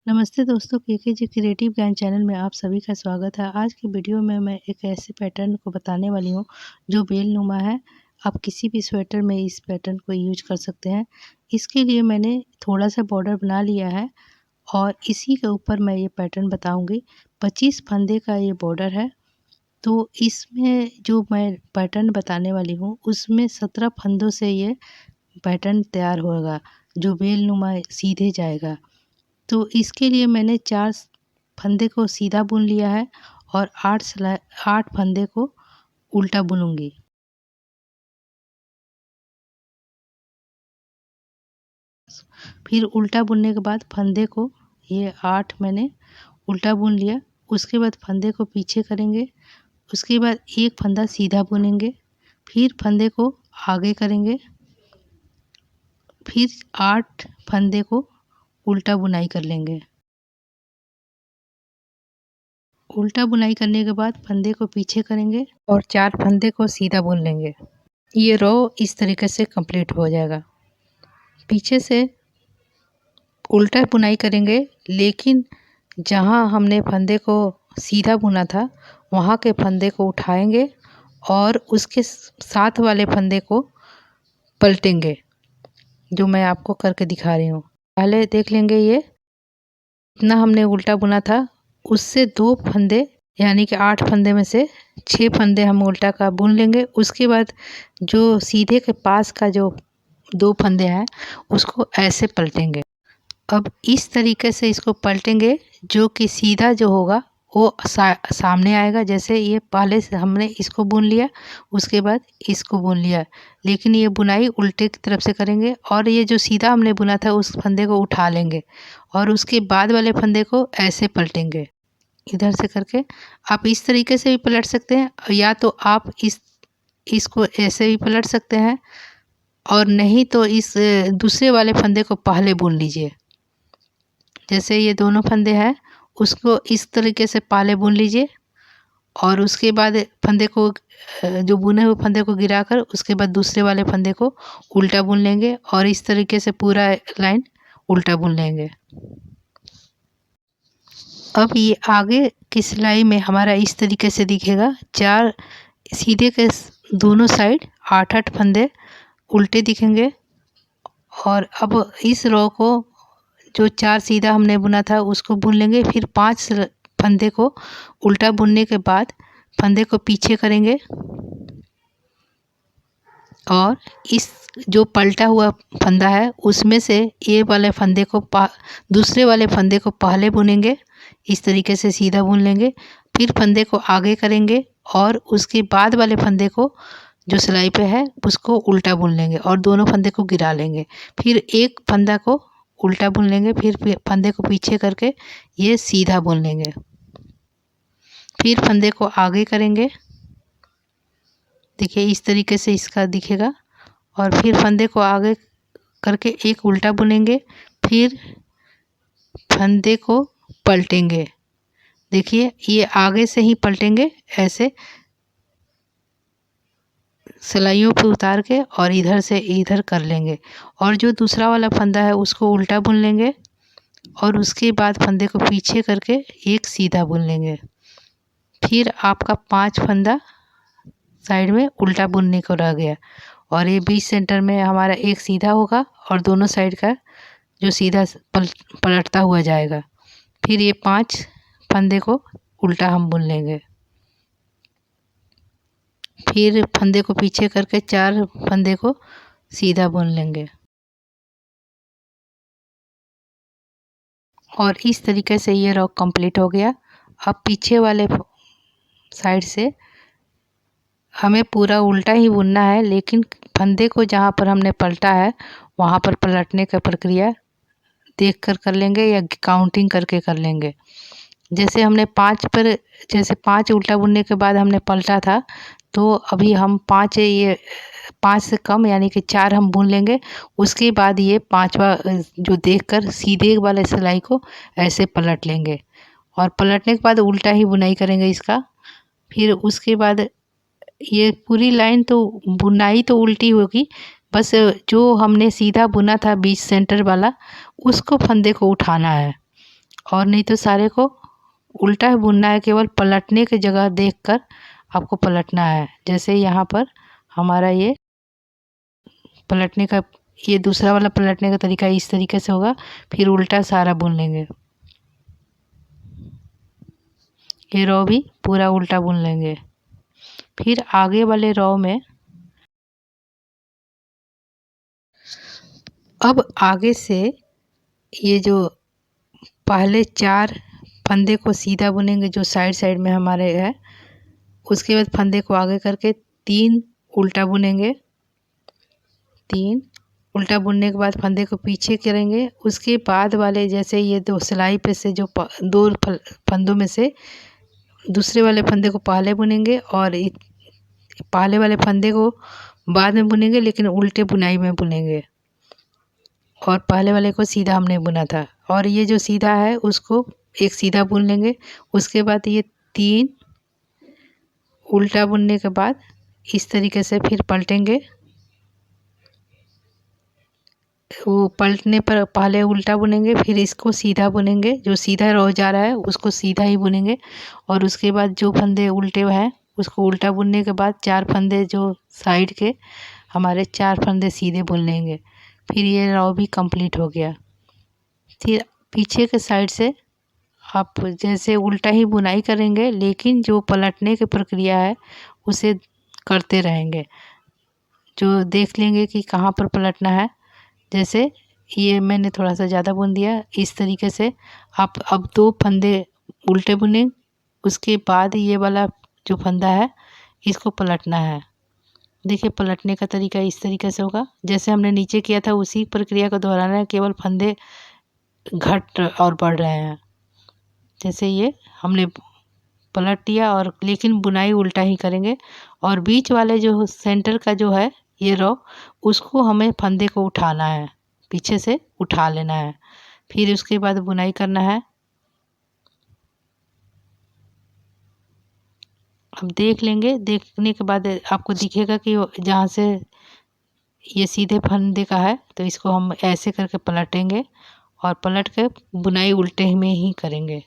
नमस्ते दोस्तों, केके जी क्रिएटिव ज्ञान चैनल में आप सभी का स्वागत है। आज की वीडियो में मैं एक ऐसे पैटर्न को बताने वाली हूँ जो बेलनुमा है। आप किसी भी स्वेटर में इस पैटर्न को यूज कर सकते हैं। इसके लिए मैंने थोड़ा सा बॉर्डर बना लिया है और इसी के ऊपर मैं ये पैटर्न बताऊँगी। 25 फंदे का ये बॉर्डर है, तो इसमें जो मैं पैटर्न बताने वाली हूँ उसमें 17 फंदों से ये पैटर्न तैयार होगा जो बेलनुमा सीधे जाएगा। तो इसके लिए मैंने 4 फंदे को सीधा बुन लिया है और 8 फंदे को उल्टा बुनूंगी। फिर उल्टा बुनने के बाद फंदे को ये 8 मैंने उल्टा बुन लिया। उसके बाद फंदे को पीछे करेंगे। उसके बाद एक फंदा सीधा बुनेंगे। फिर फंदे को आगे करेंगे। फिर 8 फंदे को उल्टा बुनाई कर लेंगे। उल्टा बुनाई करने के बाद फंदे को पीछे करेंगे और 4 फंदे को सीधा बुन लेंगे। ये रो इस तरीके से कंप्लीट हो जाएगा। पीछे से उल्टा बुनाई करेंगे, लेकिन जहाँ हमने फंदे को सीधा बुना था वहाँ के फंदे को उठाएंगे और उसके साथ वाले फंदे को पलटेंगे, जो मैं आपको करके दिखा रही हूँ। पहले देख लेंगे ये इतना हमने उल्टा बुना था, उससे 2 फंदे यानी कि 8 फंदे में से 6 फंदे हम उल्टा का बुन लेंगे। उसके बाद जो सीधे के पास का जो 2 फंदे हैं उसको ऐसे पलटेंगे। अब इस तरीके से इसको पलटेंगे, जो कि सीधा जो होगा वो सामने आएगा। जैसे ये पहले से हमने इसको बुन लिया, उसके बाद इसको बुन लिया, लेकिन ये बुनाई उल्टे की तरफ से करेंगे और ये जो सीधा हमने बुना था उस फंदे को उठा लेंगे और उसके बाद वाले फंदे को ऐसे पलटेंगे इधर से करके। आप इस तरीके से भी पलट सकते हैं, या तो आप इसको ऐसे भी पलट सकते हैं, और नहीं तो इस दूसरे वाले फंदे को पहले बुन लीजिए। जैसे ये दोनों फंदे हैं उसको इस तरीके से पहले बुन लीजिए और उसके बाद फंदे को जो बुने हुए फंदे को गिराकर उसके बाद दूसरे वाले फंदे को उल्टा बुन लेंगे और इस तरीके से पूरा लाइन उल्टा बुन लेंगे। अब ये आगे की सिलाई में हमारा इस तरीके से दिखेगा। 4 सीधे के दोनों साइड 8-8 फंदे उल्टे दिखेंगे और अब इस रो को जो 4 सीधा हमने बुना था उसको बुन लेंगे। फिर 5 फंदे को उल्टा बुनने के बाद फंदे को पीछे करेंगे और इस जो पलटा हुआ फंदा है उसमें से ये वाले फंदे को दूसरे वाले फंदे को पहले बुनेंगे। इस तरीके से सीधा बुन लेंगे। फिर फंदे को आगे करेंगे और उसके बाद वाले फंदे को जो सिलाई पे है उसको उल्टा बुन लेंगे और दोनों फंदे को गिरा लेंगे। फिर एक फंदा को उल्टा बुन लेंगे। फिर फंदे को पीछे करके ये सीधा बुन लेंगे। फिर फंदे को आगे करेंगे, देखिए इस तरीके से इसका दिखेगा, और फिर फंदे को आगे करके एक उल्टा बुनेंगे। फिर फंदे को पलटेंगे। देखिए ये आगे से ही पलटेंगे, ऐसे सिलाइयों पे उतार के और इधर से इधर कर लेंगे और जो दूसरा वाला फंदा है उसको उल्टा बुन लेंगे और उसके बाद फंदे को पीछे करके एक सीधा बुन लेंगे। फिर आपका 5 फंदा साइड में उल्टा बुनने को रह गया और ये बीच सेंटर में हमारा एक सीधा होगा और दोनों साइड का जो सीधा पलटता हुआ जाएगा। फिर ये 5 फंदे को उल्टा हम बुन लेंगे। फिर फंदे को पीछे करके 4 फंदे को सीधा बुन लेंगे और इस तरीके से ये रॉ कंप्लीट हो गया। अब पीछे वाले साइड से हमें पूरा उल्टा ही बुनना है, लेकिन फंदे को जहाँ पर हमने पलटा है वहाँ पर पलटने का प्रक्रिया देख कर लेंगे या काउंटिंग करके कर लेंगे। जैसे हमने 5 पर, जैसे 5 उल्टा बुनने के बाद हमने पलटा था, तो अभी हम 5 से कम यानी कि 4 हम बुन लेंगे। उसके बाद ये 5वां जो देखकर सीधे वाले सिलाई को ऐसे पलट लेंगे और पलटने के बाद उल्टा ही बुनाई करेंगे इसका। फिर उसके बाद ये पूरी लाइन तो बुनाई तो उल्टी होगी, बस जो हमने सीधा बुना था बीच सेंटर वाला उसको फंदे को उठाना है और नहीं तो सारे को उल्टा ही बुनना है, केवल पलटने की जगह देखकर आपको पलटना है। जैसे यहाँ पर हमारा ये पलटने का, ये दूसरा वाला पलटने का तरीका इस तरीके से होगा। फिर उल्टा सारा बुन लेंगे, ये रो भी पूरा उल्टा बुन लेंगे। फिर आगे वाले रो में अब आगे से ये जो पहले 4 फंदे को सीधा बुनेंगे जो साइड साइड में हमारे है, उसके बाद फंदे को आगे करके 3 उल्टा बुनेंगे। 3 उल्टा बुनने के बाद फंदे को पीछे करेंगे। उसके बाद वाले जैसे ये 2 सिलाई पे से जो 2 फंदों में से दूसरे वाले फंदे को पहले बुनेंगे और पहले वाले फंदे को बाद में बुनेंगे, लेकिन उल्टे बुनाई में बुनेंगे। और पहले वाले को सीधा हमने बुना था, और ये जो सीधा है उसको एक सीधा बुन लेंगे। उसके बाद ये 3 उल्टा बुनने के बाद इस तरीके से फिर पलटेंगे। वो पलटने पर पहले उल्टा बुनेंगे, फिर इसको सीधा बुनेंगे। जो सीधा रह जा रहा है उसको सीधा ही बुनेंगे, और उसके बाद जो फंदे उल्टे हैं उसको उल्टा बुनने के बाद 4 फंदे जो साइड के हमारे 4 फंदे सीधे बुन लेंगे। फिर ये रॉ भी कंप्लीट हो गया। फिर पीछे के साइड से आप जैसे उल्टा ही बुनाई करेंगे, लेकिन जो पलटने की प्रक्रिया है उसे करते रहेंगे। जो देख लेंगे कि कहाँ पर पलटना है। जैसे ये मैंने थोड़ा सा ज़्यादा बुन दिया, इस तरीके से आप अब 2 फंदे उल्टे बुने, उसके बाद ये वाला जो फंदा है इसको पलटना है। देखिए पलटने का तरीका इस तरीके से होगा, जैसे हमने नीचे किया था उसी प्रक्रिया को दोहराना है, केवल फंदे घट और बढ़ रहे हैं। जैसे ये हमने पलट दिया, और लेकिन बुनाई उल्टा ही करेंगे। और बीच वाले जो सेंटर का जो है ये रो, उसको हमें फंदे को उठाना है, पीछे से उठा लेना है। फिर उसके बाद बुनाई करना है। अब देख लेंगे, देखने के बाद आपको दिखेगा कि जहाँ से ये सीधे फंदे का है तो इसको हम ऐसे करके पलटेंगे, और पलट के बुनाई उल्टे में ही करेंगे।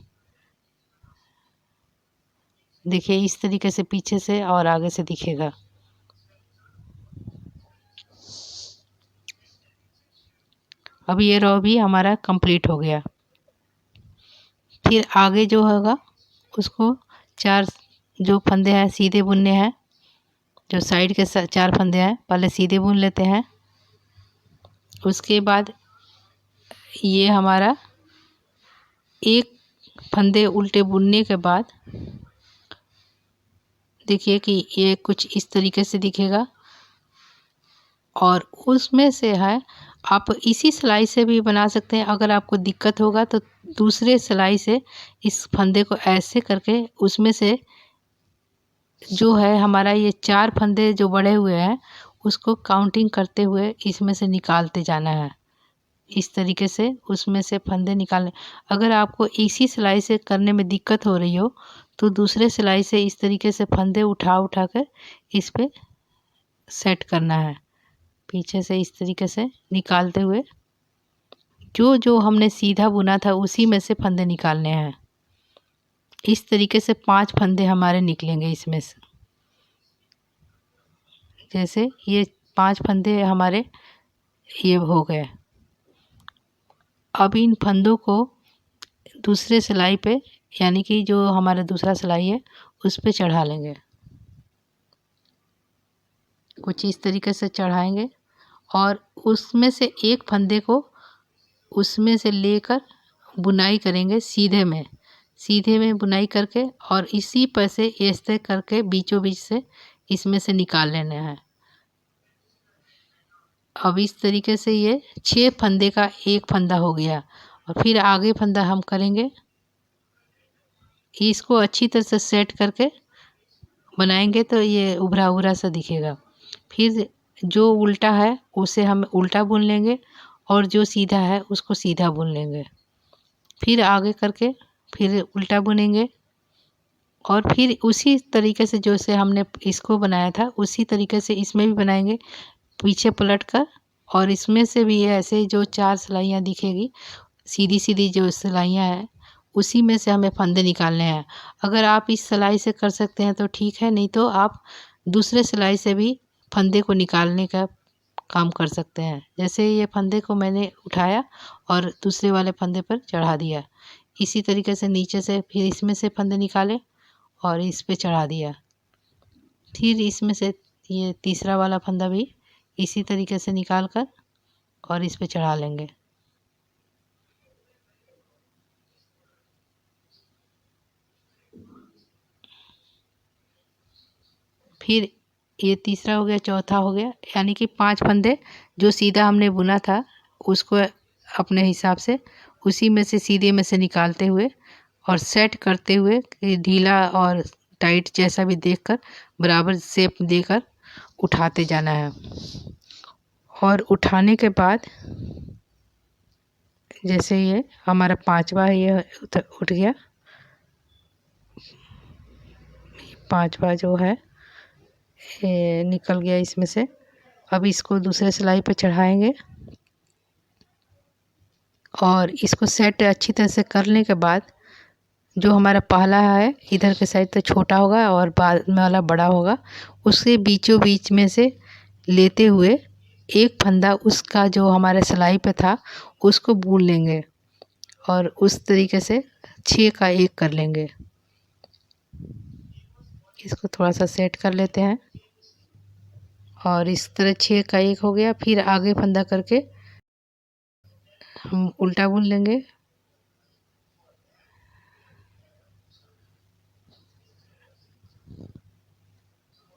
देखिए इस तरीके से पीछे से और आगे से दिखेगा। अब ये रो भी हमारा कंप्लीट हो गया। फिर आगे जो होगा उसको 4 जो फंदे हैं सीधे बुनने हैं। जो साइड के 4 फंदे हैं पहले सीधे बुन लेते हैं। उसके बाद ये हमारा एक फंदे उल्टे बुनने के बाद देखिए कि ये कुछ इस तरीके से दिखेगा। और उसमें से है आप इसी सिलाई से भी बना सकते हैं। अगर आपको दिक्कत होगा तो दूसरे सिलाई से इस फंदे को ऐसे करके उसमें से जो है हमारा ये 4 फंदे जो बड़े हुए हैं उसको काउंटिंग करते हुए इसमें से निकालते जाना है। इस तरीके से उसमें से फंदे निकालने। अगर आपको इसी सिलाई से करने में दिक्कत हो रही हो तो दूसरे सिलाई से इस तरीके से फंदे उठा उठा कर इस पे सेट करना है, पीछे से इस तरीके से निकालते हुए। जो जो हमने सीधा बुना था उसी में से फंदे निकालने हैं। इस तरीके से 5 फंदे हमारे निकलेंगे इसमें से। जैसे ये 5 फंदे हमारे ये हो गए। अब इन फंदों को दूसरे सिलाई पे, यानी कि जो हमारा दूसरा सिलाई है उस पे चढ़ा लेंगे। कुछ इस तरीके से चढ़ाएंगे, और उसमें से एक फंदे को उसमें से लेकर बुनाई करेंगे सीधे में बुनाई करके, और इसी पर से ऐसे करके बीचों बीच से इसमें से निकाल लेना है। अब इस तरीके से ये 6 फंदे का एक फंदा हो गया। और फिर आगे फंदा हम करेंगे, इसको अच्छी तरह से सेट करके बनाएंगे तो ये उभरा उभरा सा दिखेगा। फिर जो उल्टा है उसे हम उल्टा बुन लेंगे, और जो सीधा है उसको सीधा बुन लेंगे। फिर आगे करके फिर उल्टा बुनेंगे, और फिर उसी तरीके से जैसे हमने इसको बनाया था उसी तरीके से इसमें भी बनाएंगे, पीछे पलट कर। और इसमें से भी ऐसे जो 4 सिलाइयाँ दिखेगी, सीधी सीधी जो सिलाइयाँ हैं उसी में से हमें फंदे निकालने हैं। अगर आप इस सिलाई से कर सकते हैं तो ठीक है, नहीं तो आप दूसरे सिलाई से भी फंदे को निकालने का काम कर सकते हैं। जैसे ये फंदे को मैंने उठाया और दूसरे वाले फंदे पर चढ़ा दिया, इसी तरीके से नीचे से फिर इसमें से फंदे निकाले और इस पे चढ़ा दिया। फिर इसमें से ये तीसरा वाला फंदा भी इसी तरीके से निकाल कर और इस पे चढ़ा लेंगे। फिर ये तीसरा हो गया, चौथा हो गया, यानी कि 5 फंदे जो सीधा हमने बुना था उसको अपने हिसाब से उसी में से सीधे में से निकालते हुए और सेट करते हुए कि ढीला और टाइट जैसा भी देखकर बराबर शेप देकर उठाते जाना है। और उठाने के बाद जैसे ये हमारा 5वां ये उठ गया, 5वां जो है ये निकल गया इसमें से। अब इसको दूसरे सिलाई पे चढ़ाएंगे और इसको सेट अच्छी तरह से करने के बाद जो हमारा पहला है इधर के साइड तो छोटा होगा और बाद में वाला बड़ा होगा, उसके बीचों बीच में से लेते हुए एक फंदा उसका जो हमारे सिलाई पे था उसको बुन लेंगे और उस तरीके से 6 का एक कर लेंगे। इसको थोड़ा सा सेट कर लेते हैं और इस तरह 6 का एक हो गया। फिर आगे फंदा करके हम उल्टा बुन लेंगे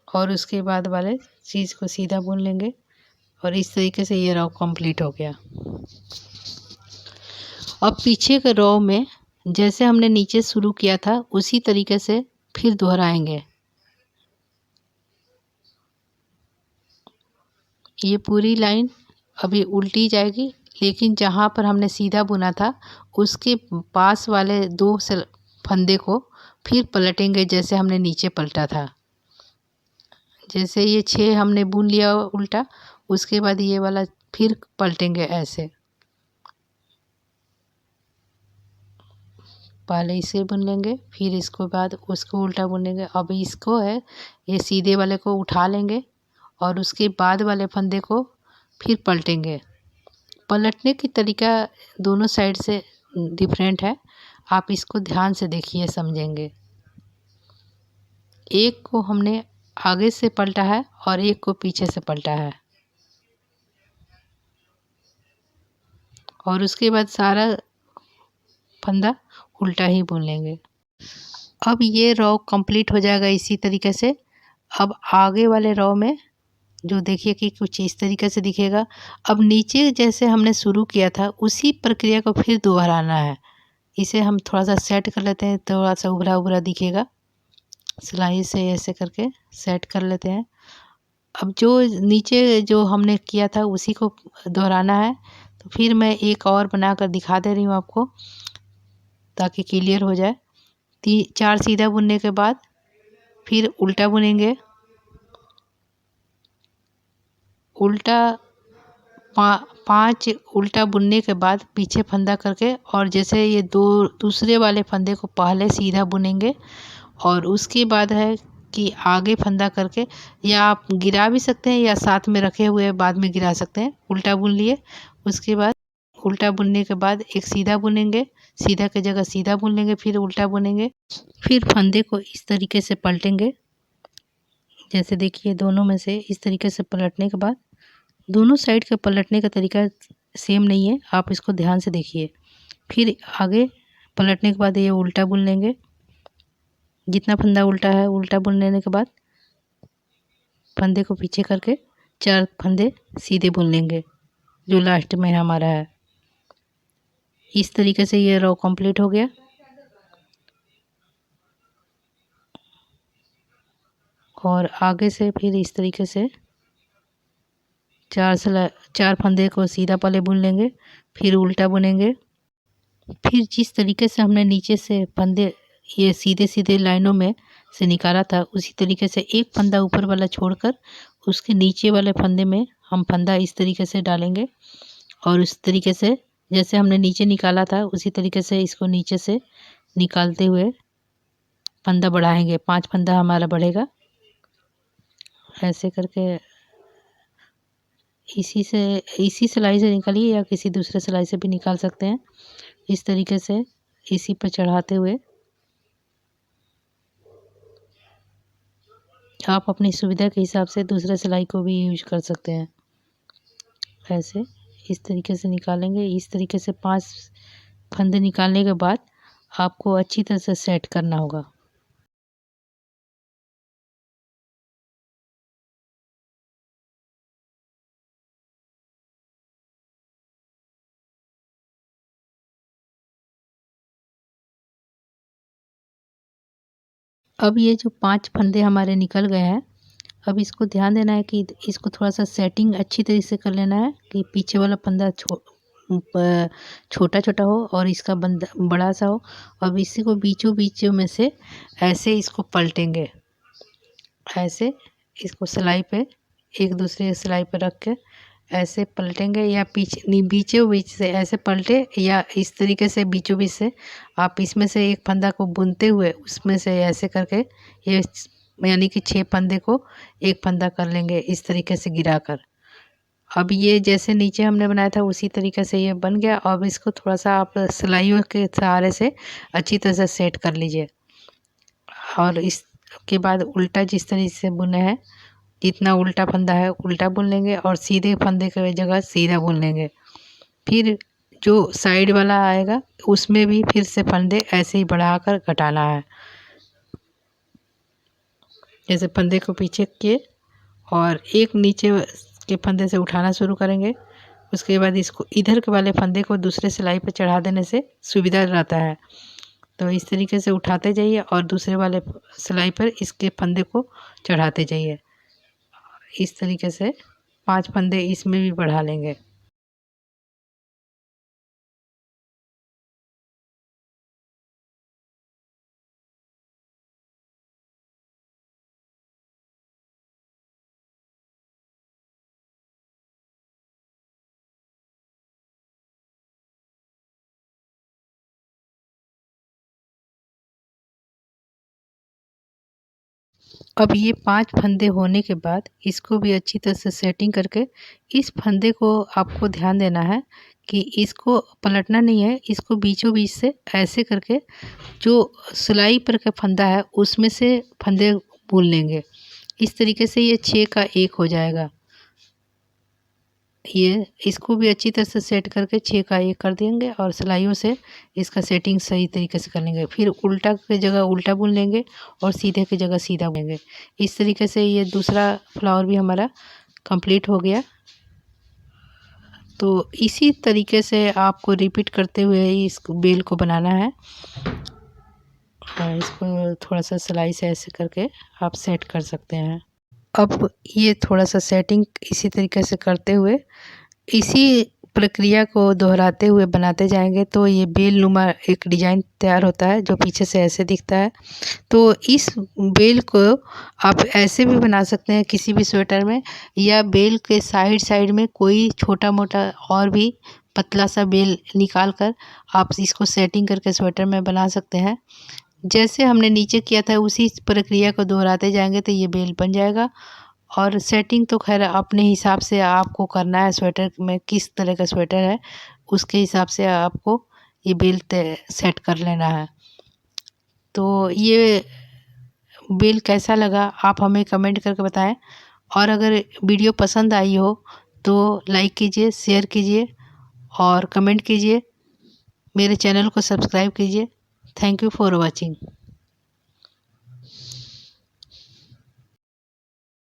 और उसके बाद वाले चीज़ को सीधा बुन लेंगे और इस तरीके से ये रो कंप्लीट हो गया। अब पीछे के रो में जैसे हमने नीचे शुरू किया था उसी तरीके से फिर दोहराएंगे। ये पूरी लाइन अभी उल्टी जाएगी, लेकिन जहाँ पर हमने सीधा बुना था उसके पास वाले 2 फंदे को फिर पलटेंगे जैसे हमने नीचे पलटा था। जैसे ये 6 हमने बुन लिया उल्टा, उसके बाद ये वाला फिर पलटेंगे ऐसे। पहले इसे बुन लेंगे फिर इसको बाद उसको उल्टा बुनेंगे। अब इसको है ये सीधे वाले को उठा लेंगे और उसके बाद वाले फंदे को फिर पलटेंगे। पलटने की तरीका दोनों साइड से डिफरेंट है, आप इसको ध्यान से देखिए समझेंगे। एक को हमने आगे से पलटा है और एक को पीछे से पलटा है और उसके बाद सारा फंदा उल्टा ही बुन लेंगे। अब ये रो कंप्लीट हो जाएगा इसी तरीके से। अब आगे वाले रो में जो देखिए कि कुछ इस तरीके से दिखेगा। अब नीचे जैसे हमने शुरू किया था उसी प्रक्रिया को फिर दोहराना है। इसे हम थोड़ा सा सेट कर लेते हैं, थोड़ा सा उभरा उभरा दिखेगा, सिलाई से ऐसे करके सेट कर लेते हैं। अब जो नीचे जो हमने किया था उसी को दोहराना है, तो फिर मैं एक और बनाकर दिखा दे रही हूँ आपको ताकि क्लियर हो जाए। 4 सीधा बुनने के बाद फिर उल्टा बुनेंगे, उल्टा 5 उल्टा बुनने के बाद पीछे फंदा करके और जैसे ये दूसरे वाले फंदे को पहले सीधा बुनेंगे और उसके बाद है कि आगे फंदा करके, या आप गिरा भी सकते हैं या साथ में रखे हुए बाद में गिरा सकते हैं। उल्टा बुन लिए, उसके बाद उल्टा बुनने के बाद एक सीधा बुनेंगे, सीधा की जगह सीधा बुन लेंगे, फिर उल्टा बुनेंगे, फिर फंदे को इस तरीके से पलटेंगे। जैसे देखिए दोनों में से इस तरीके से पलटने के बाद, दोनों साइड का पलटने का तरीका सेम नहीं है, आप इसको ध्यान से देखिए। फिर आगे पलटने के बाद ये उल्टा बुन लेंगे, जितना फंदा उल्टा है उल्टा बुन लेने के बाद फंदे को पीछे करके 4 फंदे सीधे बुन लेंगे जो लास्ट में हमारा है। इस तरीके से ये रो कंप्लीट हो गया। और आगे से फिर इस तरीके से 4 फंदे को सीधा पहले बुन लेंगे, फिर उल्टा बुनेंगे। फिर जिस तरीके से हमने नीचे से फंदे ये सीधे सीधे लाइनों में से निकाला था उसी तरीके से एक फंदा ऊपर वाला छोड़कर उसके नीचे वाले फंदे में हम फंदा इस तरीके से डालेंगे और उस तरीके से जैसे हमने नीचे निकाला था उसी तरीके से इसको नीचे से निकालते हुए फंदा बढ़ाएंगे। 5 फंदा हमारा बढ़ेगा। ऐसे करके इसी सिलाई से निकालिए या किसी दूसरे सिलाई से भी निकाल सकते हैं। इस तरीके से इसी पर चढ़ाते हुए आप अपनी सुविधा के हिसाब से दूसरे सिलाई को भी यूज कर सकते हैं। ऐसे इस तरीके से निकालेंगे। इस तरीके से 5 फंदे निकालने के बाद आपको अच्छी तरह से सेट करना होगा। अब ये जो 5 फंदे हमारे निकल गए हैं, अब इसको ध्यान देना है कि इसको थोड़ा-सा सेटिंग अच्छी तरीके से कर लेना है कि पीछे वाला फंदा छोटा-छोटा हो और इसका बंदा बड़ा-सा हो। अब इसी को बीचों-बीचों में से ऐसे इसको पलटेंगे। ऐसे इसको सिलाई पे एक दूसरे सिलाई पे रख के ऐसे पलटेंगे या बीचों बीच से ऐसे पलटे या इस तरीके से बीचों बीच से आप इसमें से एक फंदा को बुनते हुए उसमें से ऐसे करके ये यानी कि 6 फंदे को एक फंदा कर लेंगे इस तरीके से गिराकर। अब ये जैसे नीचे हमने बनाया था उसी तरीके से ये बन गया। अब इसको थोड़ा-सा आप सिलाइयों के सहारे से अच्छी तरह से सेट कर लीजिए और इसके बाद उल्टा जिस तरीके से बुने हैं, जितना उल्टा फंदा है उल्टा बुन लेंगे और सीधे फंदे की जगह सीधा बुन लेंगे। फिर जो साइड वाला आएगा उसमें भी फिर से फंदे ऐसे ही बढ़ाकर घटाना है। जैसे फंदे को पीछे किए और एक नीचे के फंदे से उठाना शुरू करेंगे। उसके बाद इसको इधर के वाले फंदे को दूसरे सिलाई पर चढ़ा देने से सुविधा रहता है। तो इस तरीके से उठाते जाइए और दूसरे वाले सिलाई पर इसके फंदे को चढ़ाते जाइए। इस तरीके से 5 फंदे इसमें भी बढ़ा लेंगे। अब ये 5 फंदे होने के बाद इसको भी अच्छी तरह से सेटिंग करके इस फंदे को आपको ध्यान देना है कि इसको पलटना नहीं है। इसको बीचों बीच से ऐसे करके जो सिलाई पर का फंदा है उसमें से फंदे बुन लेंगे। इस तरीके से ये 6 का 1 हो जाएगा। ये इसको भी अच्छी तरह से सेट करके 6 का 1 कर देंगे और सिलाइयों से इसका सेटिंग सही तरीके से कर लेंगे। फिर उल्टा की जगह उल्टा बुन लेंगे और सीधे की जगह सीधा बुनेंगे। इस तरीके से ये दूसरा फ्लावर भी हमारा कंप्लीट हो गया। तो इसी तरीके से आपको रिपीट करते हुए इस बेल को बनाना है और इसको थोड़ा सा सिलाई से ऐसे करके आप सेट कर सकते हैं। अब ये थोड़ा सा सेटिंग इसी तरीके से करते हुए इसी प्रक्रिया को दोहराते हुए बनाते जाएंगे तो ये बेल नुमा एक डिज़ाइन तैयार होता है जो पीछे से ऐसे दिखता है। तो इस बेल को आप ऐसे भी बना सकते हैं किसी भी स्वेटर में, या बेल के साइड साइड में कोई छोटा मोटा और भी पतला सा बेल निकाल कर आप इसको सेटिंग करके स्वेटर में बना सकते हैं। जैसे हमने नीचे किया था उसी प्रक्रिया को दोहराते जाएंगे तो ये बेल बन जाएगा। और सेटिंग तो खैर अपने हिसाब से आपको करना है, स्वेटर में किस तरह का स्वेटर है उसके हिसाब से आपको ये बेल सेट कर लेना है। तो ये बेल कैसा लगा आप हमें कमेंट करके बताएं और अगर वीडियो पसंद आई हो तो लाइक कीजिए, शेयर कीजिए और कमेंट कीजिए। मेरे चैनल को सब्सक्राइब कीजिए। Thank you for watching.